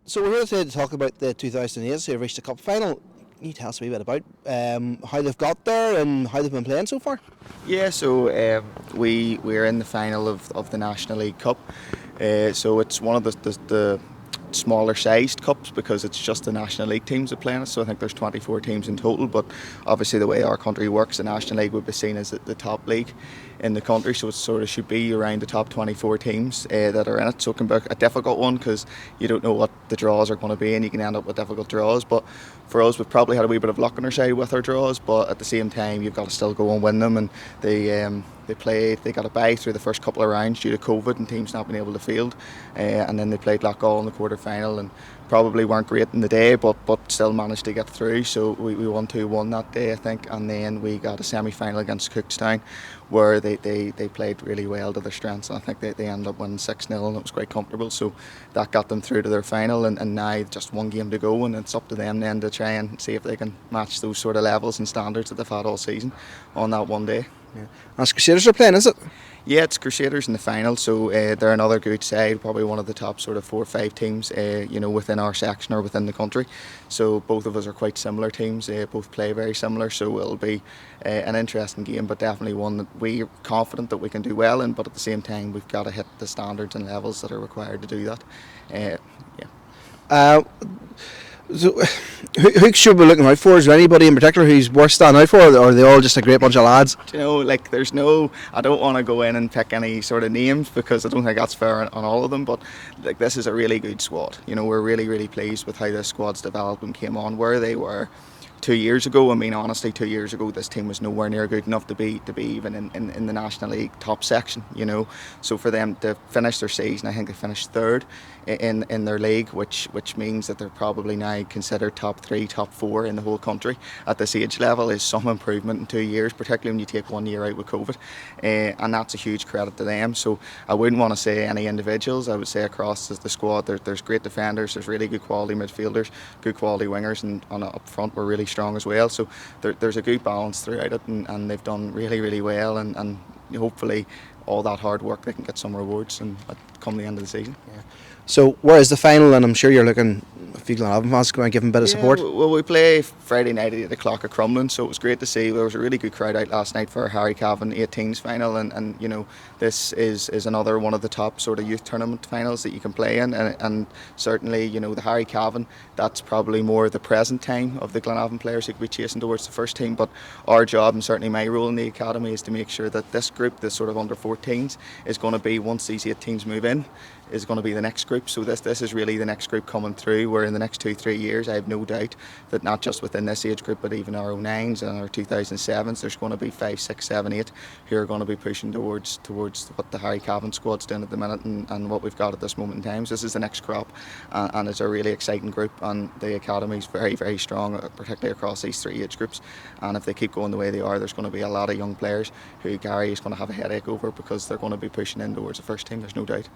So we're here today to talk about the 2008 so they've reached the cup final. Can you tell us a wee bit about how they've got there and how they've been playing so far? Yeah, so we're in the final of the National League Cup. So it's one of the smaller sized cups because it's just the National League teams that play in it. So I think there's 24 teams in total. But obviously the way our country works, the National League would be seen as the top league in the country. So it sort of should be around the top 24 teams that are in it. So it can be a difficult one because you don't know what the draws are going to be, and you can end up with difficult draws. But for us, we've probably had a wee bit of luck on our side with our draws. But at the same time, you've got to still go and win them. And they got a bye through the first couple of rounds due to COVID and teams not being able to field, and then they played Loughgall in the quarter final and probably weren't great in the day, but still managed to get through. So we won 2-1 that day, I think, and then we got a semi-final against Cookstown where they played really well to their strengths, and I think they ended up winning 6-0 and it was quite comfortable. So that got them through to their final, and now just one game to go, and it's up to them then to try and see if they can match those sort of levels and standards that they've had all season on that one day. Yeah. That's Crusaders are playing, is it? Yeah, it's Crusaders in the final, so they're another good side, probably one of the top sort of 4 or 5 teams, within our section or within the country. So both of us are quite similar teams, both play very similar, so it'll be an interesting game, but definitely one that we're confident that we can do well in, but at the same time we've got to hit the standards and levels that are required to do that. Yeah. So, who should we be looking out for? Is there anybody in particular who's worth standing out for, or are they all just a great bunch of lads? I don't want to go in and pick any sort of names because I don't think that's fair on all of them, but this is a really good squad. We're really, really pleased with how this squad's developed and came on where they were 2 years ago. I mean, honestly, 2 years ago, this team was nowhere near good enough to be even in the National League top section. So for them to finish their season, I think they finished third in their league, which means that they're probably now considered top 3, top 4 in the whole country at this age level. Is some improvement in 2 years, particularly when you take 1 year out with COVID, and that's a huge credit to them. So I wouldn't want to say any individuals. I would say across the squad, there's great defenders, there's really good quality midfielders, good quality wingers, and up front we're really strong as well. So there's a good balance throughout it, and they've done really, really well, and hopefully all that hard work they can get some rewards and come the end of the season. Yeah. So where is the final? And I'm sure you're looking, if you Glenavon fans can give them a bit of support. Well, we play Friday night at 8 o'clock at Crumlin, so it was great to see. There was a really good crowd out last night for our Harry Cavan 18s final, and this is another one of the top sort of youth tournament finals that you can play in, and certainly the Harry Cavan, that's probably more the present time of the Glenavon players who could be chasing towards the first team, but our job, and certainly my role in the academy, is to make sure that this group, this sort of under 14s, is going to be, once these 18s move in, is going to be the next group. So this is really the next group coming through, where in the next 2-3 years I have no doubt that not just within this age group but even our 09s and our 2007s, there's going to be 5, 6, 7, 8 who are going to be pushing towards what the Harry Cavan squad's doing at the minute, and what we've got at this moment in time. So this is the next crop, and it's a really exciting group, and the academy's very, very strong, particularly across these 3 age groups, and if they keep going the way they are, there's going to be a lot of young players who Gary is going to have a headache over because they're going to be pushing in towards the first team, there's no doubt.